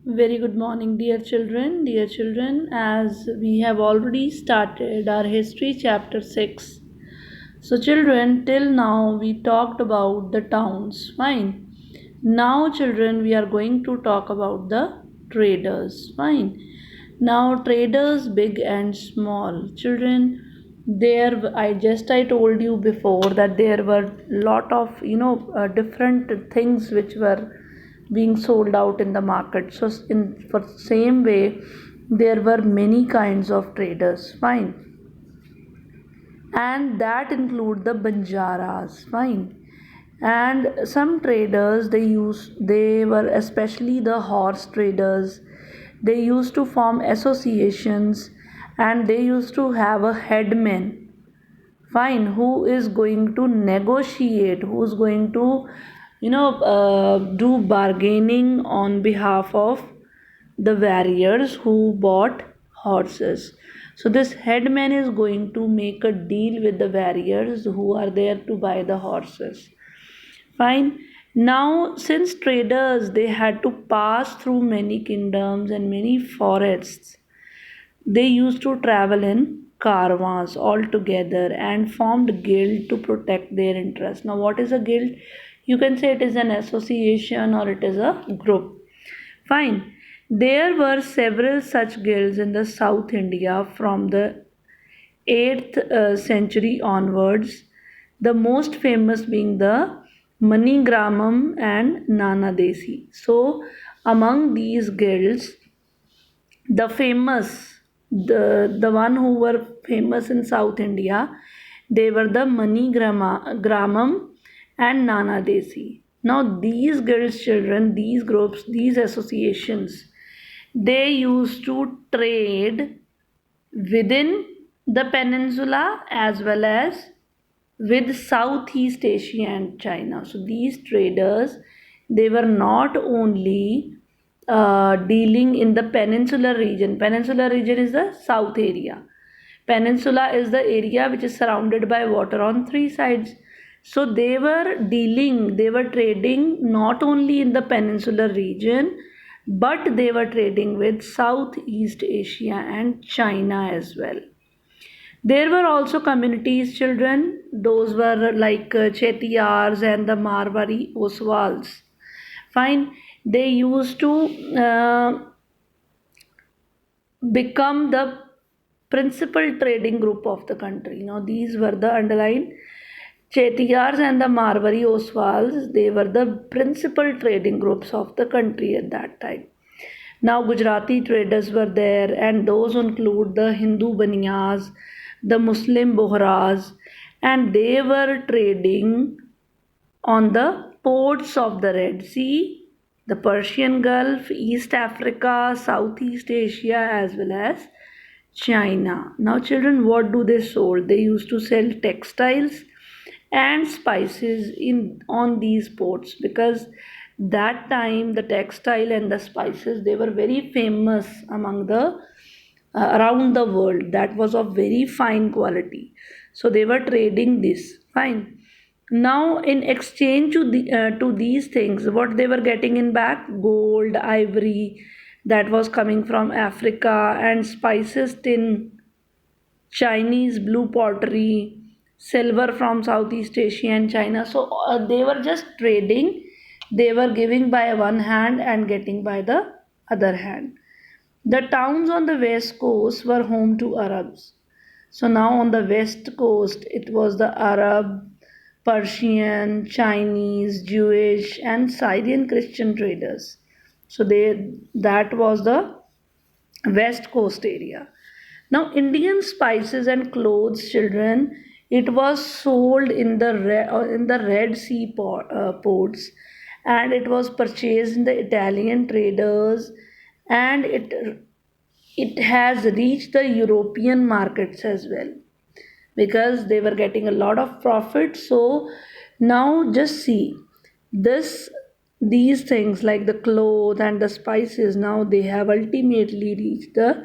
Very good morning, dear children. Dear children, as we have already started our history chapter 6. So, children, till now we talked about the towns. Fine. Now, children, we are going to talk about the traders. Fine. Now, traders, big and small. Children, I told you before that there were lot of different things which were being sold out in the market. So in for same way there were many kinds of traders. Fine. And that include the banjaras. Fine. And some traders, they were especially the horse traders. They used to form associations, and they used to have a headman. Fine. Who is going to negotiate, who's going to do bargaining on behalf of the warriors who bought horses. So this headman is going to make a deal with the warriors who are there to buy the horses. Fine. Now, since traders, they had to pass through many kingdoms and many forests, they used to travel in caravans all together and formed guild to protect their interests. Now, what is a guild? You can say it is an association or it is a group. Fine. There were several such guilds in the South India from the 8th century onwards, the most famous being the Manigramam and Nanadesi. So, among these guilds, the one who were famous in South India, they were the Gramam and Nana Desi. Now these girls children, these groups, these associations, they used to trade within the peninsula as well as with Southeast Asia and China. So these traders, they were not only dealing in the peninsular region. Peninsular region is the south area. Peninsula is the area which is surrounded by water on three sides. So they were trading not only in the peninsular region, but they were trading with Southeast Asia and China as well. There were also communities, children. Those were like Chetiyars and the Marwari Oswals. Fine. They used to become the principal trading group of the country. Now, these were the underlined Chetiyars and the Marwari Oswals. They were the principal trading groups of the country at that time. Now, Gujarati traders were there, and those include the Hindu Baniyas, the Muslim Bohras, and they were trading on the ports of the Red Sea, the Persian Gulf, East Africa, Southeast Asia, as well as China. Now, children, what do they sold? They used to sell textiles and spices in on these ports, because that time the textile and the spices, they were very famous among the around the world. That was of very fine quality. So they were trading this. Fine. Now, in exchange to these things, what they were getting in back? Gold, ivory, that was coming from Africa, and spices, tin, Chinese blue pottery, silver from Southeast Asia and China. So they were just trading. They were giving by one hand and getting by the other hand. The towns on the west coast were home to Arabs. So now on the west coast, it was the Arab, Persian, Chinese, Jewish, and Syrian Christian traders. So that was the west coast area. Now, Indian spices and clothes, children, it was sold in the Red Sea ports, and it was purchased in the Italian traders, and it has reached the European markets as well, because they were getting a lot of profit. So now just see this, these things like the clothes and the spices, now they have ultimately reached the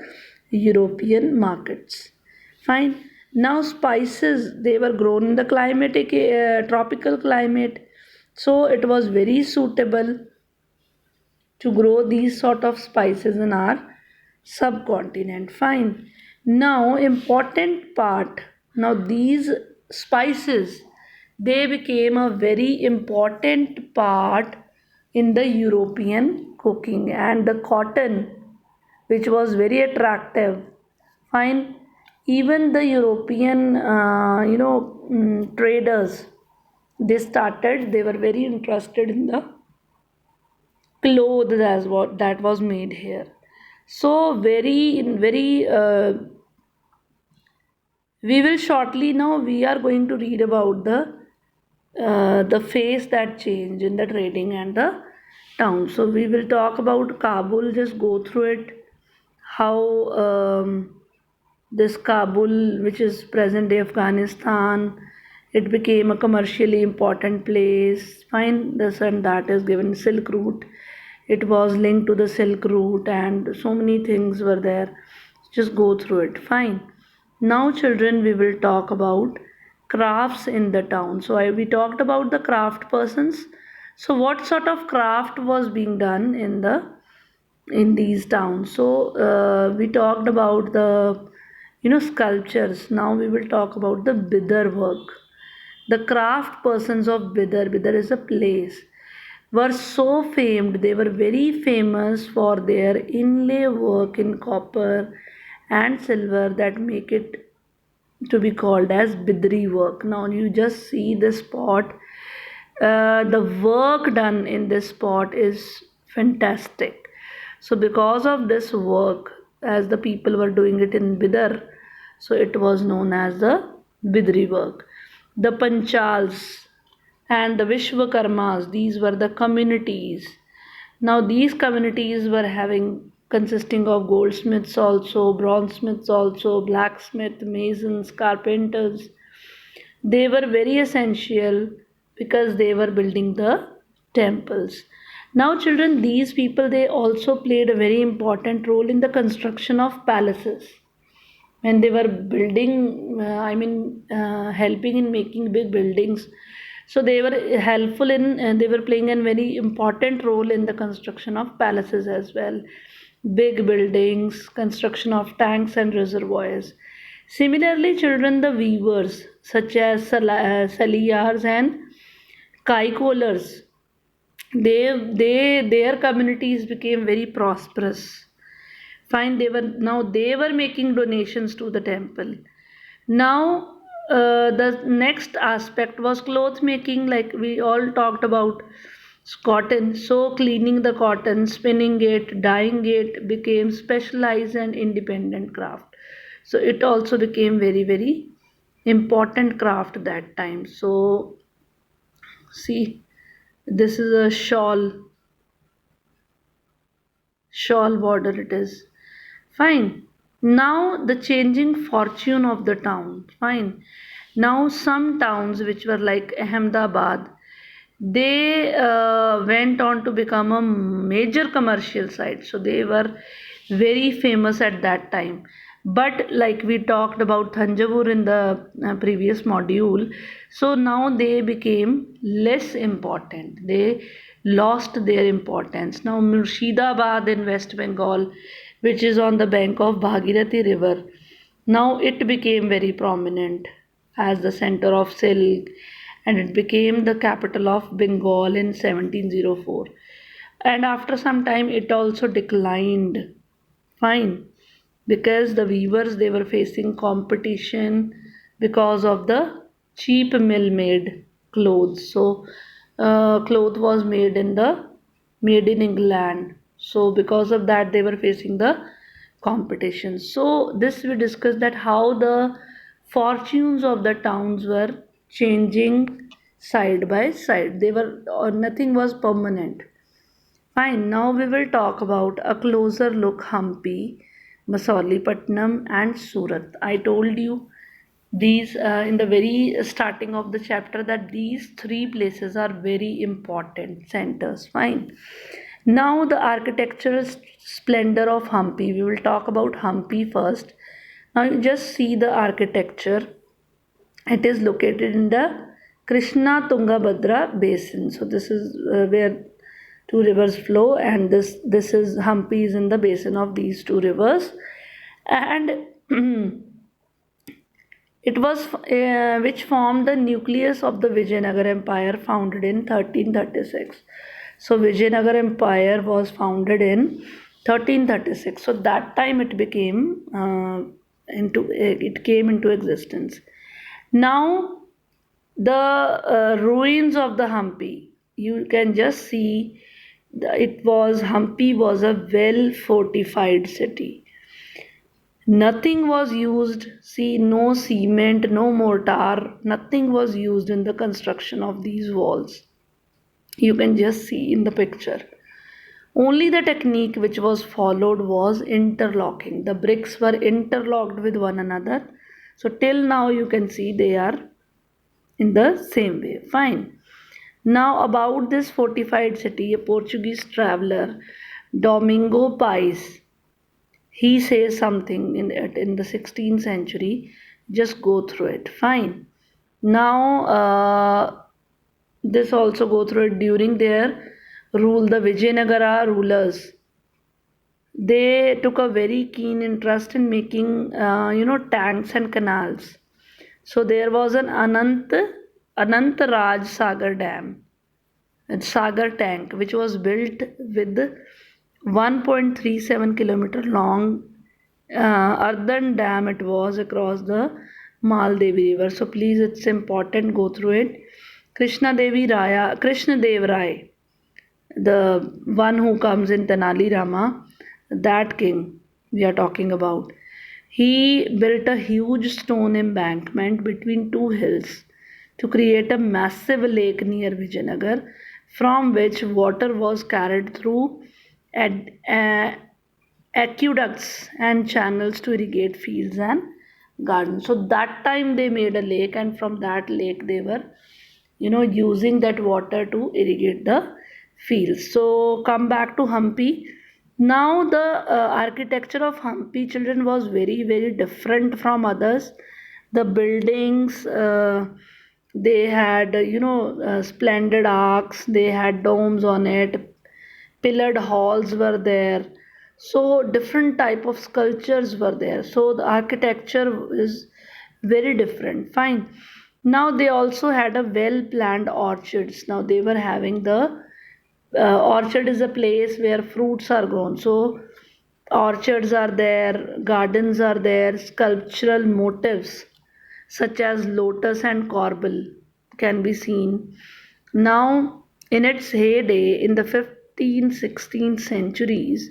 European markets. Fine. Now spices, they were grown in the tropical climate, so it was very suitable to grow these sort of spices in our subcontinent. Fine. Now, important part. Now, these spices, they became a very important part in the European cooking, and the cotton, which was very attractive. Fine. Even the European, traders, they were very interested in the clothes as what that was made here. So very we will shortly, now we are going to read about the phase that change in the trading and the town. So we will talk about Kabul, just go through it, how this Kabul, which is present day Afghanistan, it became a commercially important place. Fine, this and that is given. Silk route, it was linked to the Silk route, and so many things were there. Just go through it. Fine. Now, children, we will talk about crafts in the town. So we talked about the craft persons. So what sort of craft was being done in these towns? So we talked about the sculptures. Now we will talk about the Bidar work. The craft persons of Bidar is a place, were so famed. They were very famous for their inlay work in copper and silver that make it to be called as Bidri work. Now you just see the spot. The work done in this spot is fantastic. So because of this work, as the people were doing it in Bidar, so it was known as the Bidri work. The Panchals and the Vishwakarmas, these were the communities. Now these communities were having, consisting of goldsmiths also, bronzesmiths also, blacksmith, masons, carpenters. They were very essential because they were building the temples. Now, children, these people, they also played a very important role in the construction of palaces. When they were building, helping in making big buildings. So they were helpful in, they were playing a very important role in the construction of palaces as well. Big buildings, construction of tanks and reservoirs. Similarly, children, the weavers such as saliyars and kaikolars, their communities became very prosperous. Fine, they were making donations to the temple. Now, the next aspect was cloth making, like we all talked about cotton. So, cleaning the cotton, spinning it, dyeing it became specialized and independent craft. So, it also became very important craft that time. So, see, this is a shawl border it is. Fine. Now the changing fortune of the town. Fine. Now some towns which were like Ahmedabad, they went on to become a major commercial site. So they were very famous at that time. But like we talked about Thanjavur in the previous module, so now they became less important. They lost their importance. Now Murshidabad in West Bengal, which is on the bank of Bhagirathi river, now it became very prominent as the center of silk, and it became the capital of Bengal in 1704. And after some time it also declined. Fine. Because the weavers, they were facing competition because of the cheap mill made clothes. So cloth was made in England. So because of that they were facing the competition. So this we discussed, that how the fortunes of the towns were changing side by side. They were, or nothing was permanent. Fine, now we will talk about a closer look Hampi, Masolipatnam and Surat. I told you these in the very starting of the chapter that these three places are very important centers. Fine. Now the architectural splendor of Hampi. We will talk about Hampi first. Now you just see the architecture. It is located in the Krishna Tungabhadra basin. So this is where two rivers flow, and this is Hampi is in the basin of these two rivers, and it was which formed the nucleus of the Vijayanagar Empire, founded in 1336. So Vijayanagar Empire was founded in 1336. So that time it became it came into existence. Now the ruins of the Hampi, you can just see Hampi was a well fortified city. Nothing was used, see, no cement, no mortar, nothing was used in the construction of these walls. You can just see in the picture. Only the technique which was followed was interlocking. The bricks were interlocked with one another. So, till now, you can see they are in the same way. Fine. Now, about this fortified city, a Portuguese traveler, Domingo Paes, he says something in the 16th century. Just go through it. Fine. Now, this also go through it during their rule. The Vijayanagara rulers, they took a very keen interest in making, tanks and canals. So there was an Anant Raj Sagar Dam, Sagar tank, which was built with 1.37 kilometer long earthen dam. It was across the Maldevi river. So please, it's important, go through it. Krishna Dev Rai, the one who comes in Tenali Rama, that king we are talking about. He built a huge stone embankment between two hills to create a massive lake near Vijayanagar, from which water was carried through aqueducts and channels to irrigate fields and gardens. So that time they made a lake, and from that lake they were, using that water to irrigate the fields. So come back to Hampi. Now the architecture of Hampi, children, was very very different from others. The buildings, they had splendid arcs, they had domes on it, pillared halls were there, so different type of sculptures were there, so the architecture is very different. Fine. Now they also had a well planned orchards. Now they were having the orchard is a place where fruits are grown, so orchards are there, gardens are there, sculptural motifs such as lotus and corbel can be seen. Now, in its heyday in the 15th, 16th centuries,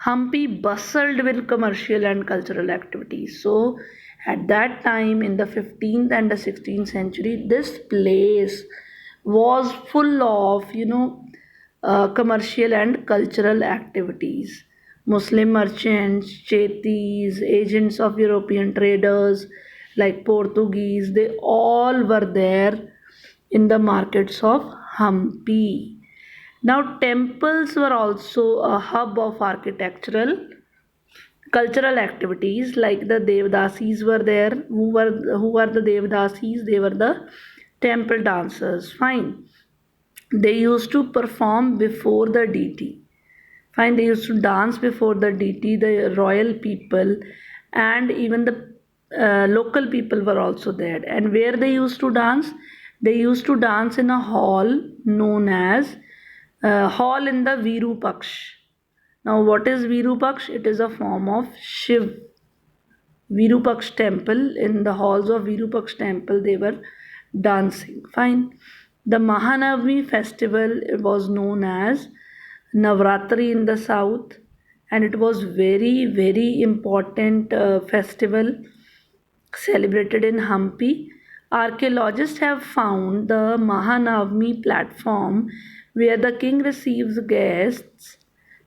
Hampi bustled with commercial and cultural activities. So, at that time in the 15th and the 16th century, this place was full of, commercial and cultural activities. Muslim merchants, chetis, agents of European traders like Portuguese, they all were there in the markets of Hampi. Now, temples were also a hub of architectural cultural activities, like the Devdasis were there. Who were the Devdasis? They were the temple dancers. Fine. They used to perform before the deity. Fine, they used to dance before the deity, the royal people, and even the local people were also there. And where they used to dance? They used to dance in a hall known as hall in the Virupaksh. Now, what is Virupaksh? It is a form of Shiv. Virupaksh temple, in the halls of Virupaksh temple, they were dancing. Fine. The Mahanavami festival was known as Navratri in the south, and it was very very important festival celebrated in Hampi. Archaeologists have found the Mahanavami platform where the king receives guests,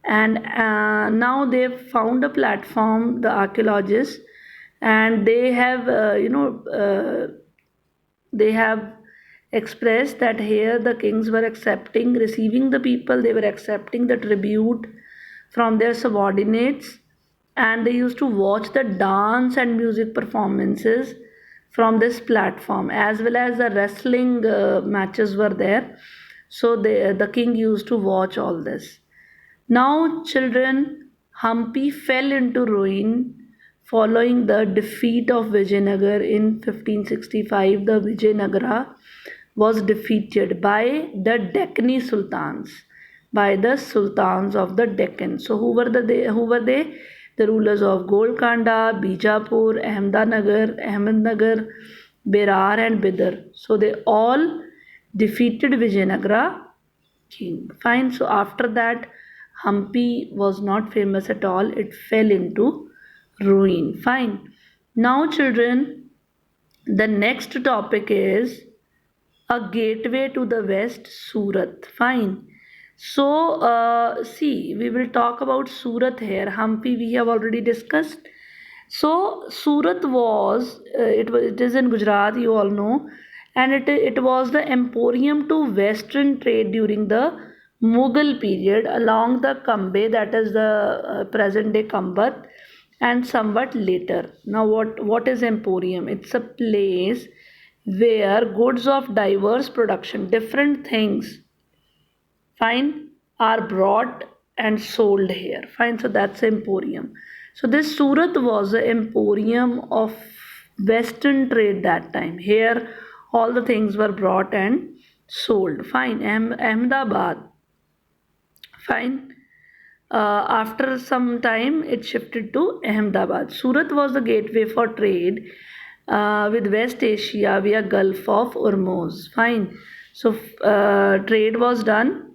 and now they've found a platform, the archaeologists, and they have expressed that here the kings were receiving the people, they were accepting the tribute from their subordinates, and they used to watch the dance and music performances from this platform, as well as the wrestling matches were there. So the king used to watch all this. Now, children, Hampi fell into ruin following the defeat of Vijayanagar in 1565. The Vijayanagara was defeated by the Deccani Sultans, by the Sultans of the Deccan. So, who were they? The rulers of Golconda, Bijapur, Ahmednagar, Berar, and Bidar. So, they all defeated Vijayanagara king. Fine. So after that, Hampi was not famous at all. It fell into ruin. Fine. Now, children, the next topic is a gateway to the west, Surat. Fine. So, see, we will talk about Surat here. Hampi we have already discussed. So Surat it is in Gujarat, you all know, and it was the emporium to western trade during the Mughal period along the Kambe, that is the present day Kambat, and somewhat later. Now what is emporium? It's a place where goods of diverse production, different things, fine, are brought and sold here. Fine, so that's emporium. So this Surat was the emporium of western trade that time. Here all the things were brought and sold. Fine. Ahmedabad, fine. After some time it shifted to Ahmedabad. Surat was the gateway for trade with West Asia via Gulf of Hormuz. Fine. So trade was done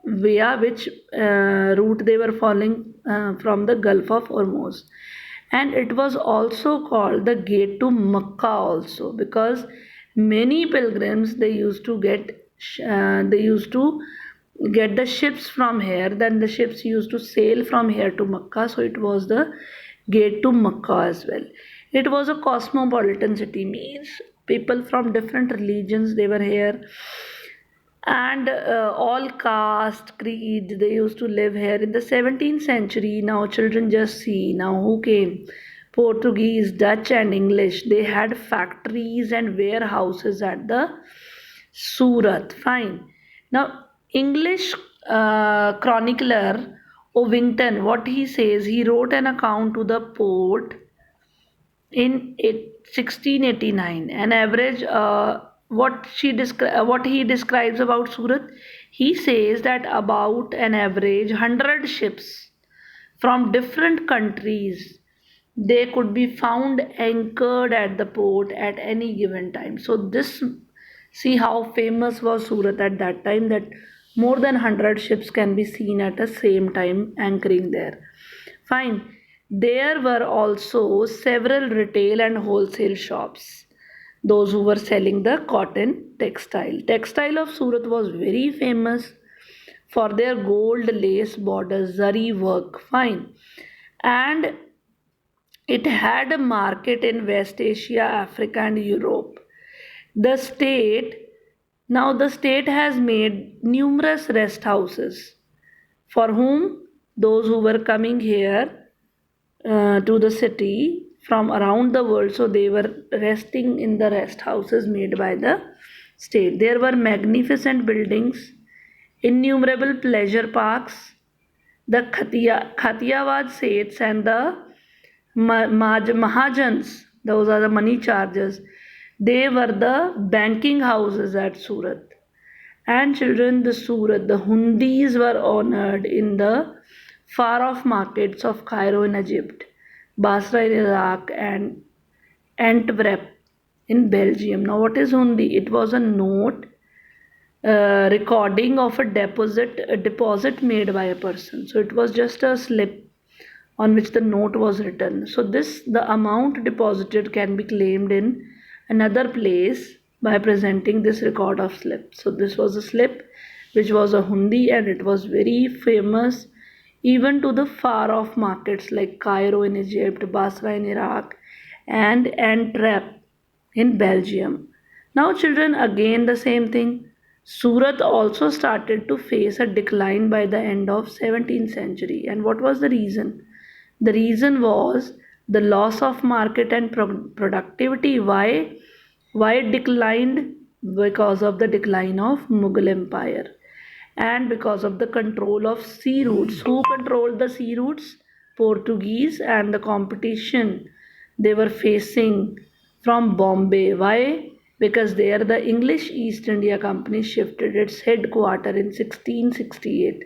via which route they were following from the Gulf of Hormuz. And it was also called the gate to Makkah also, because many pilgrims they used to get the ships from here. Then the ships used to sail from here to Makkah, so it was the gate to Makkah as well. It was a cosmopolitan city, means people from different religions they were here, and all caste, creed, they used to live here. In the 17th century, now children, just see now who came. Portuguese, Dutch, and English. They had factories and warehouses at the Surat. Fine. Now English chronicler Ovington, what he says, he wrote an account to the port in 1689. An average, what he describes about Surat, he says that about an average 100 ships from different countries, they could be found anchored at the port at any given time. So this, see how famous was Surat at that time, that more than 100 ships can be seen at the same time anchoring there. Fine. There were also several retail and wholesale shops, those who were selling the cotton textile. Textile of Surat was very famous for their gold lace borders, zari work. Fine. And it had a market in West Asia, Africa, and Europe. The state has made numerous rest houses for whom, those who were coming here to the city from around the world, so they were resting in the rest houses made by the state. There were magnificent buildings, innumerable pleasure parks, the Khatiyawad Seths and the Mahajans, those are the money chargers. They were the banking houses at Surat. And children, the Surat, the Hundis were honored in the far off markets of Cairo in Egypt, Basra in Iraq, and Antwerp in Belgium. Now, what is Hundi? It was a note recording of a deposit made by a person. So it was just a slip on which the note was written. So the amount deposited can be claimed in another place by presenting this record of slip. So this was a slip which was a hundi, and it was very famous even to the far off markets like Cairo in Egypt, Basra in Iraq, and Antwerp in Belgium. Now children, again the same thing. Surat also started to face a decline by the end of 17th century. And what was the reason? The reason was the loss of market and productivity. Why it declined? Because of the decline of Mughal Empire. and because of the control of sea routes. Who controlled the sea routes? Portuguese, and the competition they were facing from Bombay. Why? Because there the English East India Company shifted its headquarters in 1668.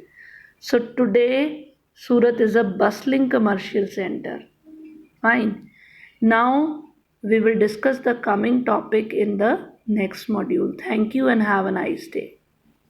So today Surat is a bustling commercial center. Fine. Now we will discuss the coming topic in the next module. Thank you and have a nice day.